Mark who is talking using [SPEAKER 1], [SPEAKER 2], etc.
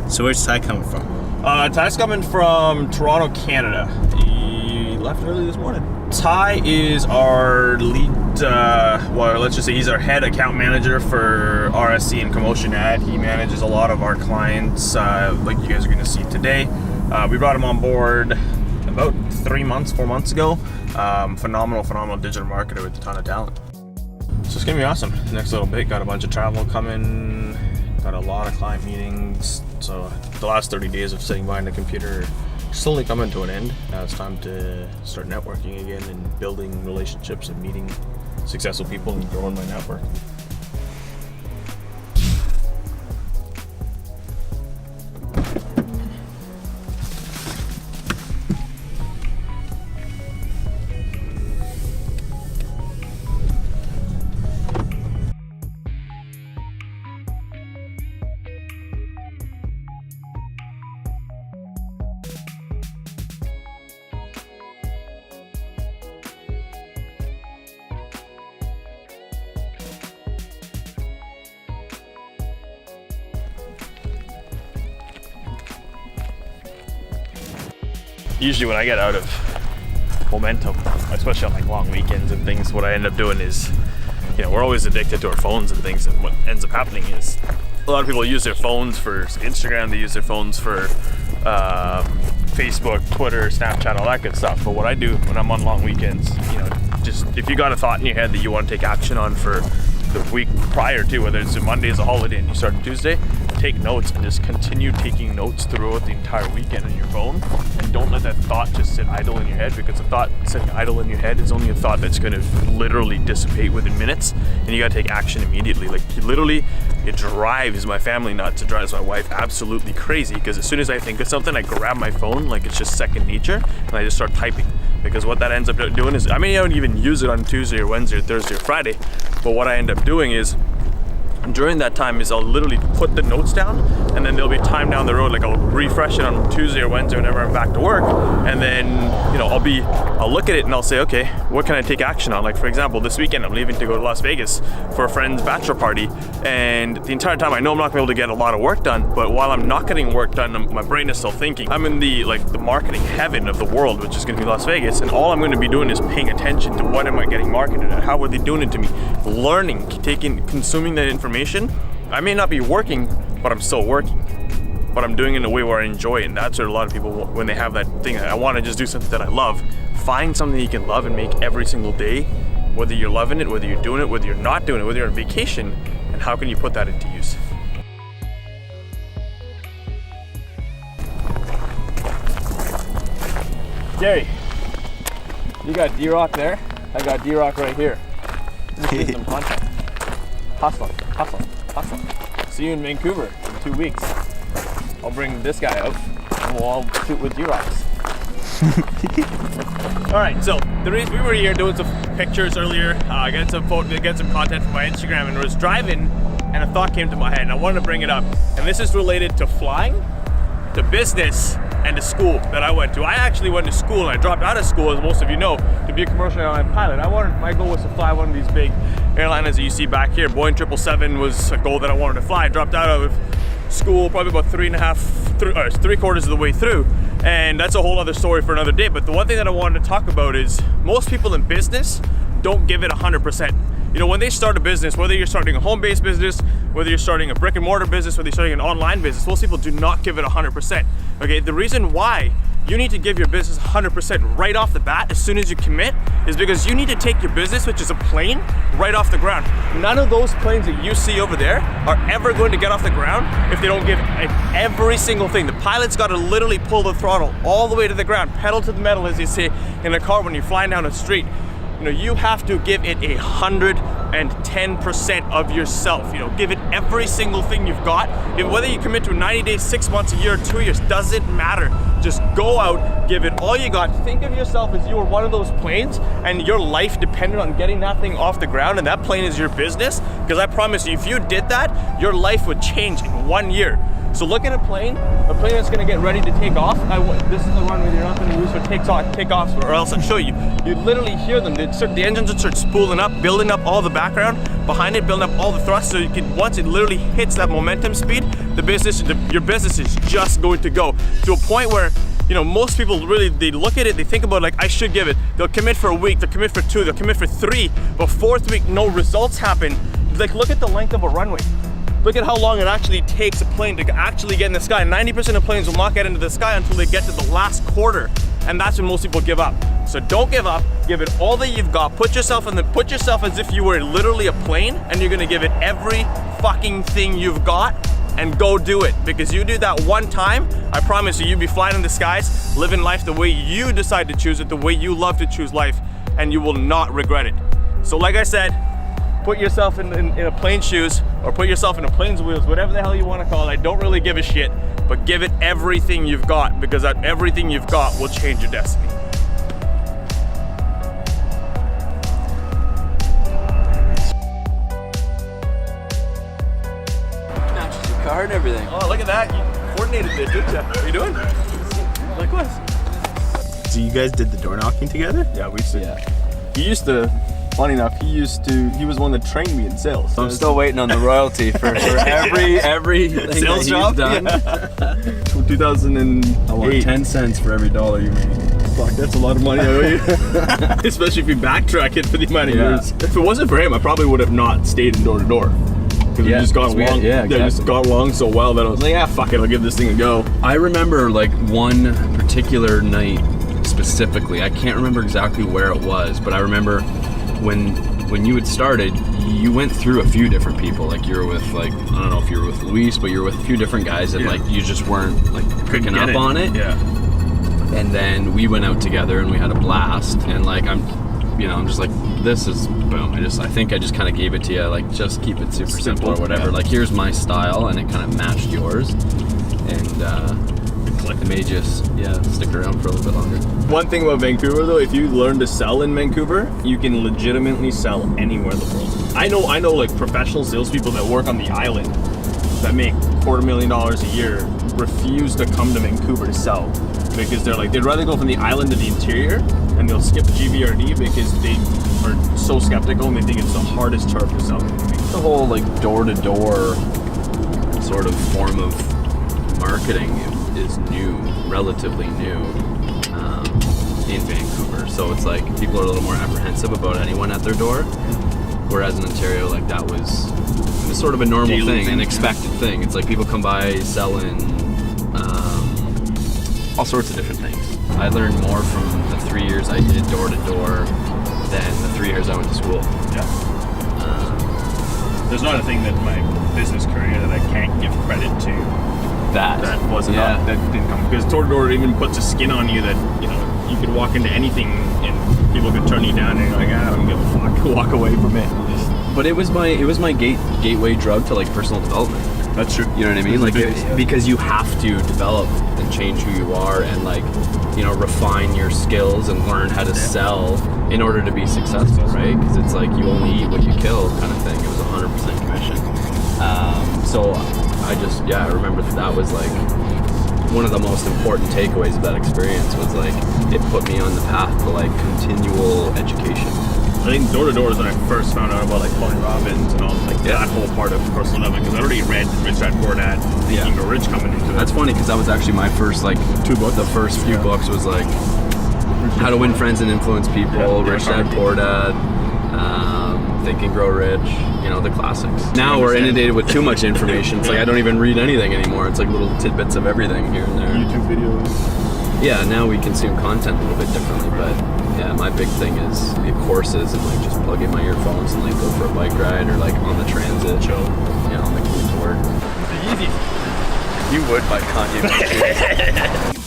[SPEAKER 1] So where's Ty coming from?
[SPEAKER 2] Ty's coming from Toronto, Canada. He left early this morning. Ty is our lead, let's just say he's our head account manager for RSC and Commotion Ad. He manages a lot of our clients, like you guys are going to see today. We brought him on board about 4 months ago. Phenomenal digital marketer with a ton of talent. So it's going to be awesome. Next little bit, got a bunch of travel coming, got a lot of client meetings. So the last 30 days of sitting behind the computer slowly coming to an end. Now it's time to start networking again and building relationships and meeting successful people and growing my network. Usually when I get out of momentum, especially on like long weekends and things, what I end up doing is, we're always addicted to our phones and things, and what ends up happening is a lot of people use their phones for Instagram, they use their phones for Facebook, Twitter, Snapchat, all that good stuff. But what I do when I'm on long weekends, just if you got a thought in your head that you want to take action on for the week prior to, whether it's a Monday is a holiday and you start on Tuesday, take notes and just continue taking notes throughout the entire weekend on your phone, and don't let that thought just sit idle in your head, because a thought sitting idle in your head is only a thought that's going to literally dissipate within minutes, and you got to take action immediately. Like literally, it drives my family nuts. It drives my wife absolutely crazy, because as soon as I think of something, I grab my phone like it's just second nature and I just start typing. Because what that ends up doing is, I don't even use it on Tuesday or Wednesday or Thursday or Friday, but what I end up doing is during that time is I'll literally put the notes down, and then there'll be time down the road, like I'll refresh it on Tuesday or Wednesday whenever I'm back to work, and then I'll look at it and I'll say, okay, what can I take action on? Like for example, this weekend I'm leaving to go to Las Vegas for a friend's bachelor party, and the entire time I know I'm not gonna be able to get a lot of work done, but while I'm not getting work done, my brain is still thinking. I'm in the marketing heaven of the world, which is gonna be Las Vegas, and all I'm gonna be doing is paying attention to what am I getting marketed at, how are they doing it to me, learning, consuming that information. I may not be working, but I'm still working. But I'm doing it in a way where I enjoy it, and that's what a lot of people, when they have that thing, I want to just do something that I love. Find something you can love and make every single day, whether you're loving it, whether you're doing it, whether you're not doing it, whether you're on vacation, and how can you put that into use? Gary, you got D-Rock there, I got D-Rock right here. Just get some content. Hustle. See you in Vancouver in 2 weeks. I'll bring this guy out and we'll all shoot with D-Rocks. Alright, so the reason we were here doing some pictures earlier, get some content for my Instagram, and I was driving and a thought came to my head and I wanted to bring it up. And this is related to flying, to business, and to school that I went to. I actually went to school and I dropped out of school, as most of you know, to be a commercial airline pilot. My goal was to fly one of these big airliners that you see back here. Boeing 777 was a goal that I wanted to fly. I dropped out of school probably about three quarters of the way through, and that's a whole other story for another day. But the one thing that I wanted to talk about is most people in business don't give it 100%. When they start a business, whether you're starting a home-based business, whether you're starting a brick and mortar business, whether you're starting an online business, most people do not give it 100%. Okay, the reason why you need to give your business 100% right off the bat as soon as you commit is because you need to take your business, which is a plane, right off the ground. None of those planes that you see over there are ever going to get off the ground if they don't give every single thing. The pilot's got to literally pull the throttle all the way to the ground, pedal to the metal, as you say in a car when you're flying down the street. You have to give it 110% of yourself. Give it every single thing you've got. Whether you commit to 90 days, 6 months, a year, 2 years, doesn't matter. Just go out, give it all you got. Think of yourself as you were one of those planes and your life depended on getting that thing off the ground, and that plane is your business. Because I promise you, if you did that, your life would change in 1 year. So look at a plane that's gonna get ready to take off. This is the runway they're not gonna use for takeoffs, or else I'll show you. You literally hear them. The engines would start spooling up, building up all the background behind it, building up all the thrust. So you can, once it literally hits that momentum speed, your business is just going to go to a point where, you know, most people really, they look at it, they think about like, I should give it. They'll commit for a week, they'll commit for 2, they'll commit for 3, but 4th week, no results happen. Like, look at the length of a runway. Look at how long it actually takes a plane to actually get in the sky. 90% of planes will not get into the sky until they get to the last quarter. And that's when most people give up. So don't give up, give it all that you've got. Put yourself as if you were literally a plane, and you're gonna give it every fucking thing you've got, and go do it. Because you do that one time, I promise you, you'll be flying in the skies, living life the way you decide to choose it, the way you love to choose life, and you will not regret it. So like I said, put yourself in a plane's shoes, or put yourself in a plane's wheels, whatever the hell you want to call it. I don't really give a shit, but give it everything you've got, because that everything you've got will change your destiny.
[SPEAKER 1] Matches your car and everything.
[SPEAKER 2] Oh, look at that. You coordinated it, didn't you? What are you doing? Likewise.
[SPEAKER 3] So you guys did the door knocking together?
[SPEAKER 2] Yeah, we used to. He used to, funny enough, he was one that trained me in sales.
[SPEAKER 1] I'm still waiting on the royalty for every
[SPEAKER 2] sales job
[SPEAKER 1] done.
[SPEAKER 2] Yeah. 2008.
[SPEAKER 1] I want 10 cents for every dollar you make.
[SPEAKER 2] Fuck, that's a lot of money, I owe you. Especially if you backtrack it for the amount of years. If it wasn't for him, I probably would have not stayed in door to door. Because we just got along.
[SPEAKER 1] Exactly.
[SPEAKER 2] Just got along so well that I was like, yeah, fuck it, I'll give this thing a go.
[SPEAKER 1] I remember like one particular night specifically. I can't remember exactly where it was, but I remember when you had started, you went through a few different people. Like you were with, like, I don't know if you were with Luis, but you were with a few different guys, and like you just weren't like picking up on it.
[SPEAKER 2] Yeah.
[SPEAKER 1] And then we went out together and we had a blast. And like I'm just like, this is boom. I think I just kind of gave it to you, like, just keep it super simple or whatever.
[SPEAKER 2] Yeah.
[SPEAKER 1] Like, here's my style, and it kind of matched yours, and it made you stick around for a little bit longer.
[SPEAKER 2] One thing about Vancouver though, if you learn to sell in Vancouver, you can legitimately sell anywhere in the world. I know like professional salespeople that work on the island that make $250,000 a year refuse to come to Vancouver to sell, because they're like, they'd rather go from the island to the interior, and they'll skip GVRD because they are so skeptical and they think it's the hardest turf to sell.
[SPEAKER 1] The whole like door-to-door sort of form of marketing is new, relatively new in Vancouver. So it's like people are a little more apprehensive about anyone at their door, whereas in Ontario, like that was sort of a normal thing, an expected thing. It's like people come by selling all sorts of different things. I learned more from the 3 years I did door to door than the 3 years I went to school.
[SPEAKER 2] Yeah. There's not a thing that my business career that I can't give credit to that wasn't up, that didn't come, because door to door even puts a skin on you that, you know, you could walk into anything and people could turn you down and you're like, I don't give a fuck, walk away from it.
[SPEAKER 1] But it was my gateway drug to like personal development.
[SPEAKER 2] That's true.
[SPEAKER 1] You know what I mean? Like because you have to develop and change who you are, and like, you know, refine your skills and learn how to sell in order to be successful, right? Because it's like you only eat what you kill kind of thing. It was 100% commission. So I remember that was like one of the most important takeaways of that experience, was like it put me on the path to like continual education.
[SPEAKER 2] I think door to door is when I first found out about like Tony Robbins and all like that whole part of personal development, because I already read Rich Dad Poor Dad, Think and Grow Rich coming into it.
[SPEAKER 1] That's funny, because that was actually my first like 2 books. The first few books was like How to Win Friends and Influence People, Rich Dad Poor Dad, Think and Grow Rich, you know, the classics. Now we're inundated with too much information. It's like I don't even read anything anymore. It's like little tidbits of everything here and there.
[SPEAKER 2] YouTube videos.
[SPEAKER 1] Yeah, now we consume content a little bit differently, but yeah, my big thing is courses and like just plug in my earphones and like go for a bike ride, or like on the transit, chill, you know, on the commute to work.
[SPEAKER 2] Easy.
[SPEAKER 1] You would buy Kanye.